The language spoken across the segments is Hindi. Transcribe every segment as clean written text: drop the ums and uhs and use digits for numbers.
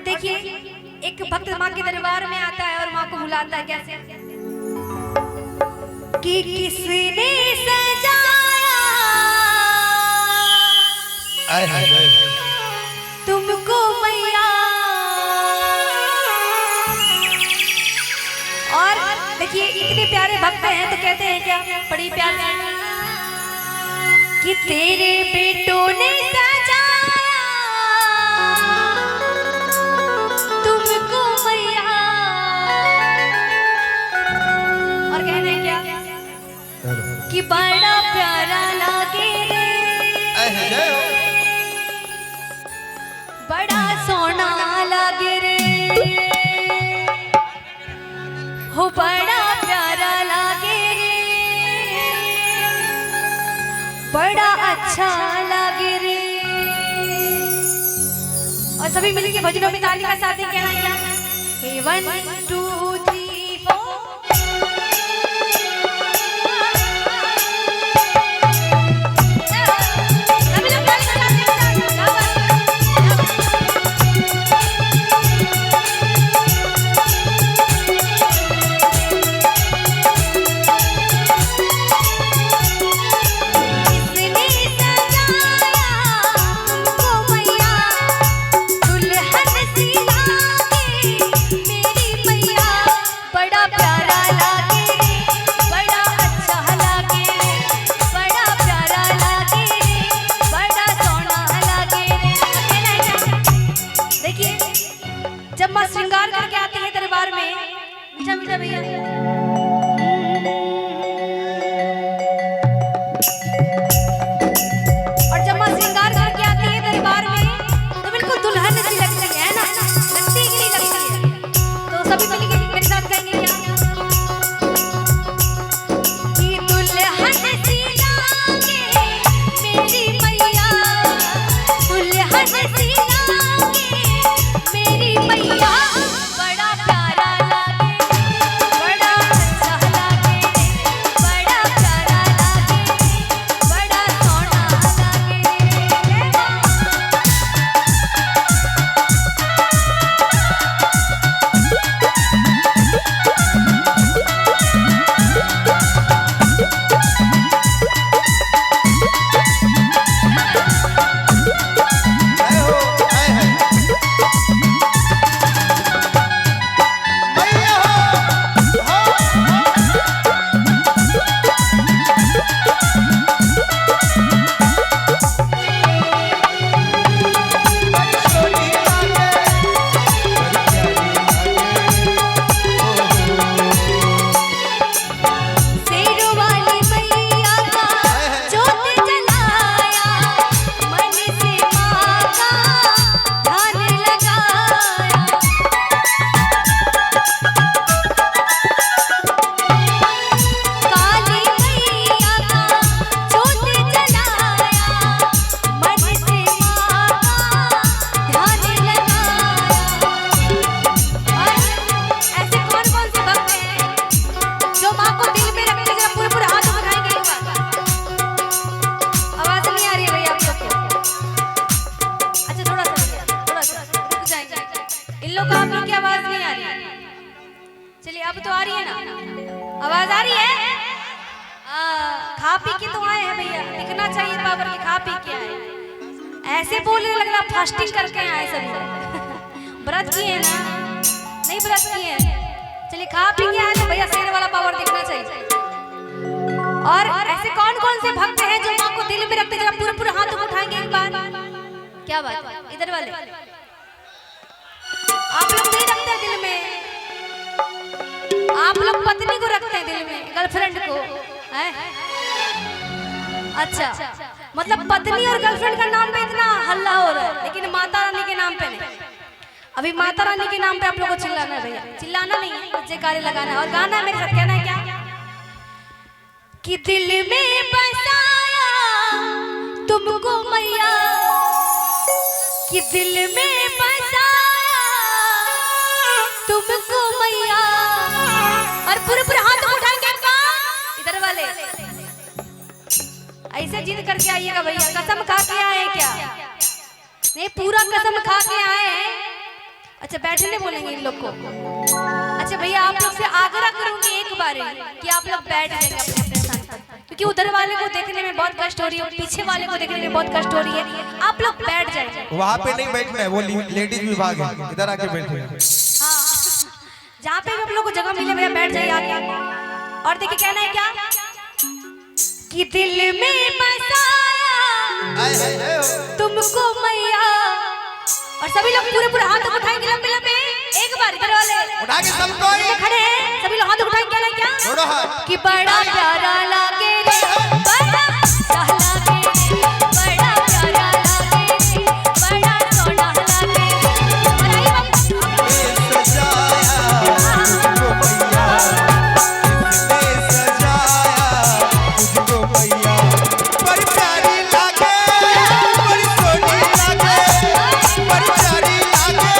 देखिए एक भक्त माँ के दरबार में आता है और माँ को बुलाता है कैसे कि किसने सजाया तुमको मैया। और देखिए इतने प्यारे भक्त हैं तो कहते हैं क्या बड़ी प्यार से कि तेरे बेटों ने सजाया तुमको मैया। और कहते हैं क्या कि बड़ा प्यारा लागे रे बड़ा सोना लागे रे हो बड़ा प्यारा लागे रे बड़ा अच्छा लागे रे। और सभी मिलके भजनों में ताली का साथ कहना क्या 1 2 3 4 श्रृंगार करके आती है दरबार में मीठा मीठा भैया। और जब माँ श्रृंगार करके आती है दरबार में तो बिल्कुल दुल्हन सी लगती है ना, लगती है कि नहीं लगती है। तो सभी मिलके मेरे साथ कहेंगे क्या कि दुल्हन सी लागे मेरी मैया दुल्हन सी लागे मेरी मैया बड़ा प्यारा लागे बड़ा अच्छा लागे बड़ा प्यारा लागे बड़ा सोना लागे। चलिए अब तो आ रही है ना, आवाज आ रही है। खा पी के तो आए हैं भैया, दिखना चाहिए पावर के खा पी के आए। ऐसे बोलने लगना फास्टिंग करके आए सभी व्रत किए ना, नहीं व्रत किए। चलिए खा पी के आए तो भैया शेर वाला पावर दिखना चाहिए। और ऐसे कौन कौन से भक्त हैं जो माँ को दिल में रखते, जरा पूरे पूरे हाथ उठाएंगे एक बार। क्या बात, इधर वाले आप लोग नहीं रखते दिल में, आप लोग पत्नी को रखते हैं दिल में, गर्लफ्रेंड को है? अच्छा, मतलब पत्नी और गर्लफ्रेंड का नाम पे इतना हल्ला हो रहा है, लेकिन माता रानी के नाम पे नहीं। अभी माता रानी के नाम पे आप लोगों को चिल्लाना है भैया, चिल्लाना नहीं है, जयकारे लगाना है। और गाना मेरे साथ कहना है क्या कि दिल में बसाया तुमको मैया कि दिल में बसाया तुमको मैया। और पूरे पूरे हाथ उठाएंगे इधर वाले, ऐसे जिद करके आइएगा भैया। कसम खा के आए क्या? नहीं, पूरा कसम खा के आए हैं। अच्छा बैठने बोलेंगे इन लोग को। अच्छा भैया आप लोग से आग्रह करूंगी एक बार कि आप लोग बैठ जाएंगे अपने अपने स्थान पर, क्योंकि उधर वाले को देखने में बहुत कष्ट हो रही है, पीछे वाले को देखने में बहुत कष्ट हो रही है। आप लोग बैठ जाएंगे। वहाँ पे नहीं बैठना है, वो लेडीज विभाग है, इधर आके बैठे। हाँ जहाँ पे भी आप लोग को जगह मिले भैया बैठ जाइए आके। और देखिए कहना है क्या कि दिल में बसाया तुमको मैया। और सभी लोग पूरे पूरे हाथ उठाएंगे लंबे लंबे एक बार इधर वाले उठा के सब कोई खड़े हैं, सभी लोग हाथ उठाएंगे क्या जोड़ो हाथ कि बड़ा प्यारा लागे रे बड़ा सहला गे बड़ा प्यारा लागे रे बड़ा सोना लागे। और आई बाबू सजाया तुझको मैया, किसने सजाया तुझको मैया, बड़ी प्यारी लागे बड़ी सोनी लागे बड़ी प्यारी लागे।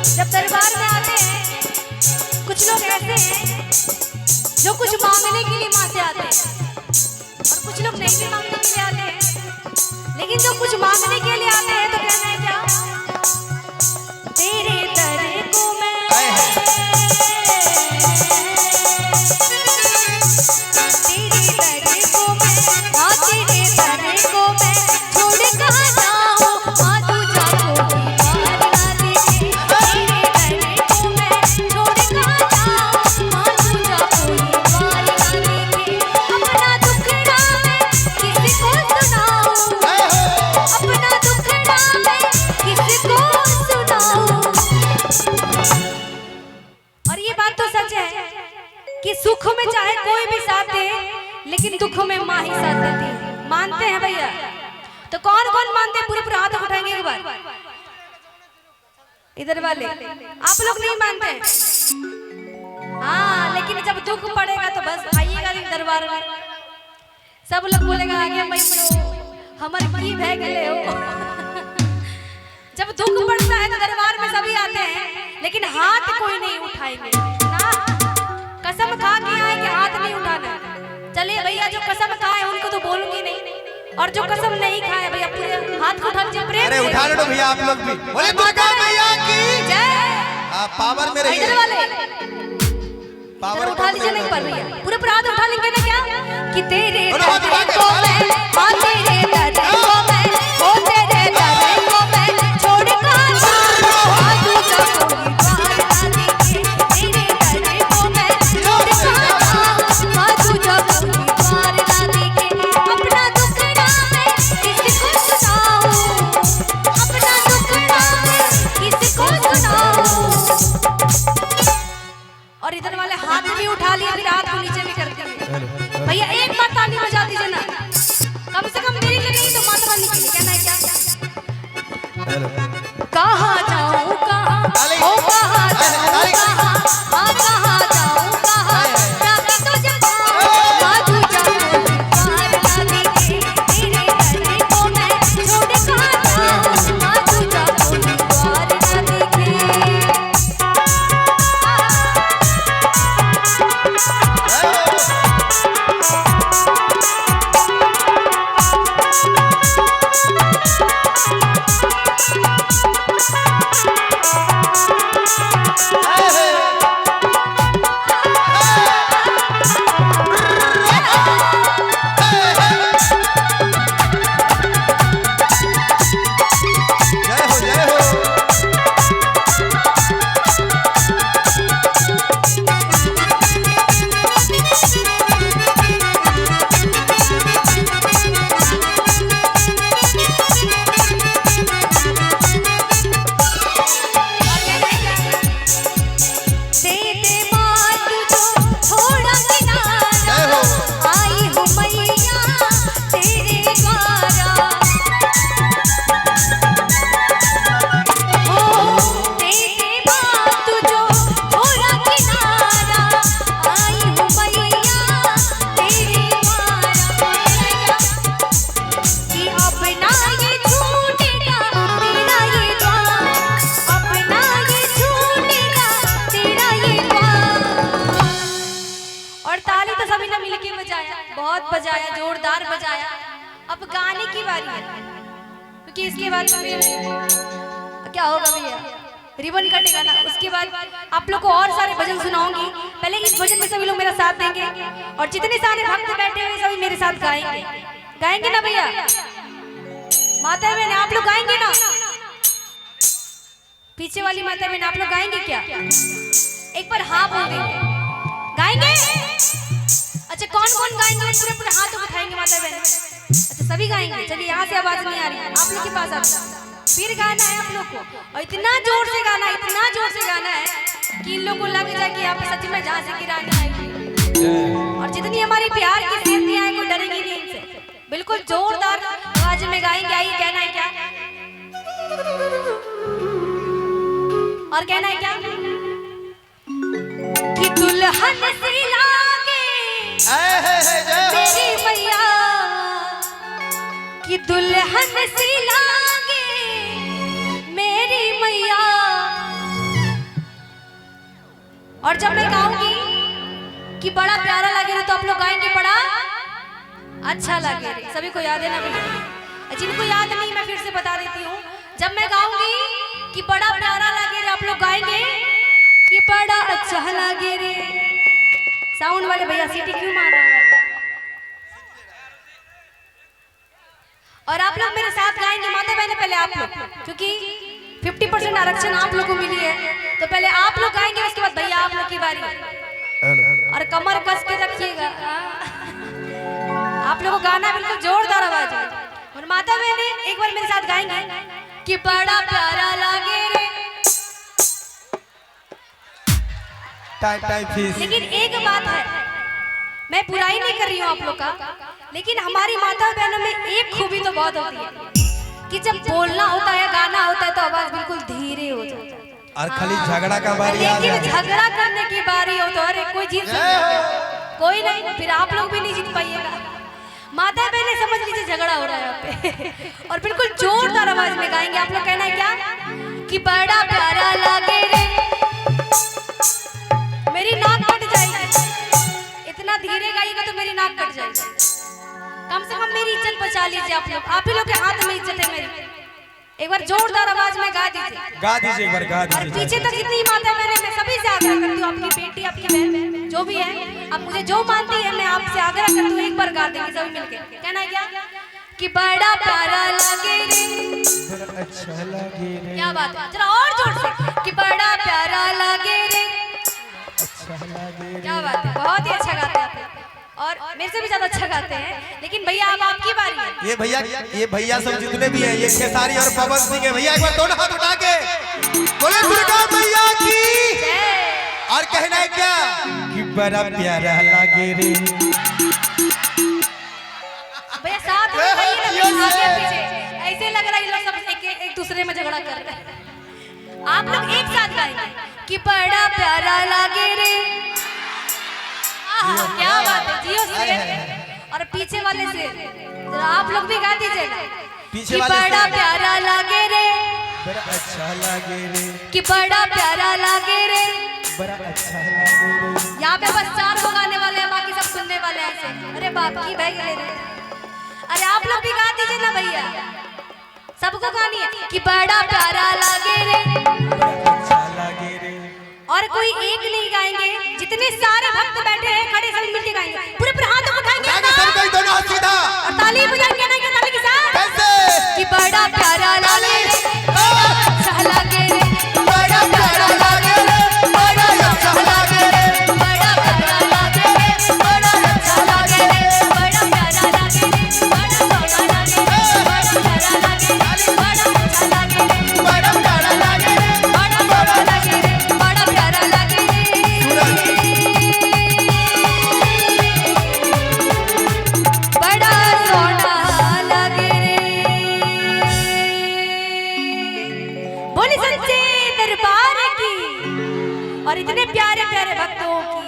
जब दरबार में आते हैं कुछ लोग ऐसे हैं जो कुछ मांगने के लिए माँ से आते हैं और कुछ लोग नहीं भी मांगने के लिए आते हैं, लेकिन जो कुछ मांगने के लिए आते हैं तो कहना है क्या तेरे दर को मैं कि सुख में चाहे कोई भी साथ दे लेकिन दुख में माँ ही साथ देती है। मानते हैं भैया? तो कौन कौन मानते हैं? पूरे पूरे हाथ उठाएंगे एक बार इधर वाले। आप लोग नहीं मानते? हाँ लेकिन जब दुख पड़ेगा तो बस आइएगा दरबार में, सब लोग बोलेगा आगे हमारे की भय गए हो। जब दुख पड़ता है तो दरबार में सभी आते हैं लेकिन हाथ कोई नहीं उठाएंगे ना, कसम खा के आए कि हाथ नहीं उठाना। चलिए भैया जो कसम खाए उनको तो बोलूंगी नहीं, और जो कसम नहीं खाए भैया पूरे हाथ को उठा लीजिए प्रेम। अरे उठा लो भैया आप लोग भी, बोले दुर्गा मैया की जय। पावर में रहिए, इधर वाले पावर उठा लीजिए नहीं पर भैया पूरे पूरे हाथ उठा लेंगे ना क्या कि तेरे दर को मैं हाँ तेरे दर को मैं हो तेरे दर को मैं छोड़ कर तू तो कोई बात ना देखे तेरे दर को मैं छोड़ कर हाँ तू तो कोई बात ना देखे। अपना दुख ना मैं किसको सुनाऊं, अपना दुख ना मैं किसको सुनाऊं। और इधर वाले हाथ भी उठा लिया फिर हाथ को नीचे भी कर दिया। भैया एक बार ताली बजा दीजिए ना, कम से कम मेरी बहुत बजाया, जोरदार बजाया। अब गाने की बारी है, क्योंकि इसके बाद फिर क्या होगा भैया, रिबन कटेगा ना। उसके बाद आप लोग को और सारे भजन सुनाऊंगी। पहले इस भजन में सभी लोग मेरा साथ देंगे और जितने सारे भक्त बैठे हुए सभी मेरे साथ गाएंगे। गाएंगे ना भैया? माता बहन आप लोग गाएंगे ना? पीछे वाली माता बहन आप लोग गाएंगे क्या? एक बार हाँ बोल देंगे। गाएंगे? अच्छा कौन कौन गाएंगे? पूरे पूरे हाथ उठाएंगे माता बहन। अच्छा सभी गाएंगे। चलिए यहाँ से आवाज नहीं आ रही, आप लोग के पास आता। फिर गाना है आप लोग को, और इतना जोर से गाना है, इतना जोर से गाना है कि इन लोगों को लग जाए कि आप सच में जहाँ से गिराने आएंगे। और जितनी हमारी प्यार की सीढ़ियां हैं, कोई डरेगी नहीं इनसे। बिल्कुल जोरदार आवाज में गाएंगे। आई कहना है क्या? और कहना है क्या? कि दुल्हन सी लागे मेरी मैया, कि दुल्हन सी लागे मेरी मैया। और जब मैं गाऊंगी कि बड़ा प्यारा लगे रे, तो आप लोग गाएंगे बड़ा अच्छा लगे रे। सभी को याद है ना भैया? जिनको याद नहीं मैं फिर से बता देती हूँ। जब मैं गाऊंगी कि बड़ा प्यारा लगे रे, आप लोग गाएंगे कि बड़ा अच्छा लगे रे। साउंड वाले भैया सीटी क्यों मार रहे हैं? और आप लोग मेरे साथ गाएंगे माता बहने। पहले आप लोग, क्योंकि 50% आरक्षण आप लोगों को मिली है, तो पहले आप लोग गाएंगे, उसके बाद भैया आप लोग की बारी। और कमर कस के रखिएगा। आप लोगों को गाना बिल्कुल जोरदार आवाज है। और माता बहने एक बार मेरे साथ गाएंगे कि बड़ा प्यारा लगे रे। लेकिन एक बात है, मैं बुराई नहीं कर रही हूँ आप लोग का, लेकिन हमारी माता बहनों में एक खूबी तो बहुत होती है कि जब बोलना होता है, गाना होता है, तो आवाज बिल्कुल धीरे हो जाती है। और खाली झगड़ा का बारी आ जाए, लेकिन झगड़ा करने की बारी हो तो अरे कोई जीत सकता, कोई नहीं, फिर आप लोग भी नहीं जीत पाइएगा। माता बहने समझ लीजिए झगड़ा हो रहा है यहाँ पे। और बिल्कुल जोरदार आवाज में गाएंगे। आप लोग कहना है क्या? कि बड़ा प्यारा लगे रे। मेरी नाक कट जाएगी, इतना धीरे गाइएगा तो मेरी नाक कट जाएगी। कम से कम मेरी इज्जत बचा लीजिए आप लोग। आप ही लोग के हाथ में इज्जत है मेरी। एक बार जोरदार आवाज में गा दीजिए, गा दीजिए एक बार, गा दीजिए। और पीछे तक जितनी माता बहनें, मैं सभी से आग्रह करती हूँ, आपकी बेटी, आपकी बहन जो भी है, आप मुझे जो मानती है, मैं आपसे आग्रह करती हूँ, एक बार गा देंगे सभी मिलके। कहना है क्या? कि बड़ा प्यारा लगे रे, अच्छा लगे रे। क्या बात है, जरा और जोर से। कि बड़ा प्यारा लगे रे, अच्छा लगे रे। क्या बात है, बहुत ही अच्छा गाते हैं आप, और मेरे से भी ज्यादा अच्छा गाते हैं। लेकिन भैया अब आपकी बारी है। ये भैया सब जितने भी हैं, ये खेसारी और पवन सिंह है। भैया एक बार दोनों हाथ उठा के बोले दुर्गा मैया की। और कहना है क्या? कि बड़ा प्यारा लगे रे। भैया साथ में गाइए ना, आगे पीछे ऐसे लग रहा है ये लोग सब एक दूसरे में झगड़ा कर रहे हैं। आप लोग एक साथ गाएंगे कि बड़ा प्यारा लगे रे। क्या बात है, जियो से। और पीछे वाले से जरा आप लोग भी गा दीजिए ना। पीछे कि वाले से बड़ा प्यारा लगे रे, बड़ा अच्छा लगे रे, कि बड़ा प्यारा लगे रे। बड़ा अच्छा लगे रे। यहाँ पे बस 4 लोग गाने वाले हैं, बाकी सब सुनने वाले हैं ऐसे। अरे बाप की भाई ले रहे। अरे आप लोग भी गा दीजिए ना भैया, सबको गानी है कि बड़ा प्यारा लगे रे, बड़ा अच्छा लगे रे। और कोई एक नहीं गाएंगे, जितने सारे भक्त बैठे हैं खड़े सभी मिलके गाएंगे। पूरे पूरे हाथ उठाएंगे, सबको दोनों हाथ सीधा, और ताली बजाएंगे ना, कि ताली के साथ। कैसे? कि बड़ा प्यारा लगे रे, बड़ा अच्छा लगे रे, बड़ा प्यारा लगे रे, बड़ा अच्छा लगे रे। बड़ा प्यारा लगे रे, बड़ा अच्छा लगे रे, बड़ा प्यारा लगे रे, बड़ा प्यारा लगे रे, बड़ा प्यारा लगे रे, बड़ा अच्छा लगे रे, बड़ा प्यारा लगे रे, बड़ा प्यारा लगे रे, बड़ा प्यारा लगे रे, बड़ा सोना लगे रे। बोली सच्चे दरबार की और इतने प्यारे प्यारे भक्तों की।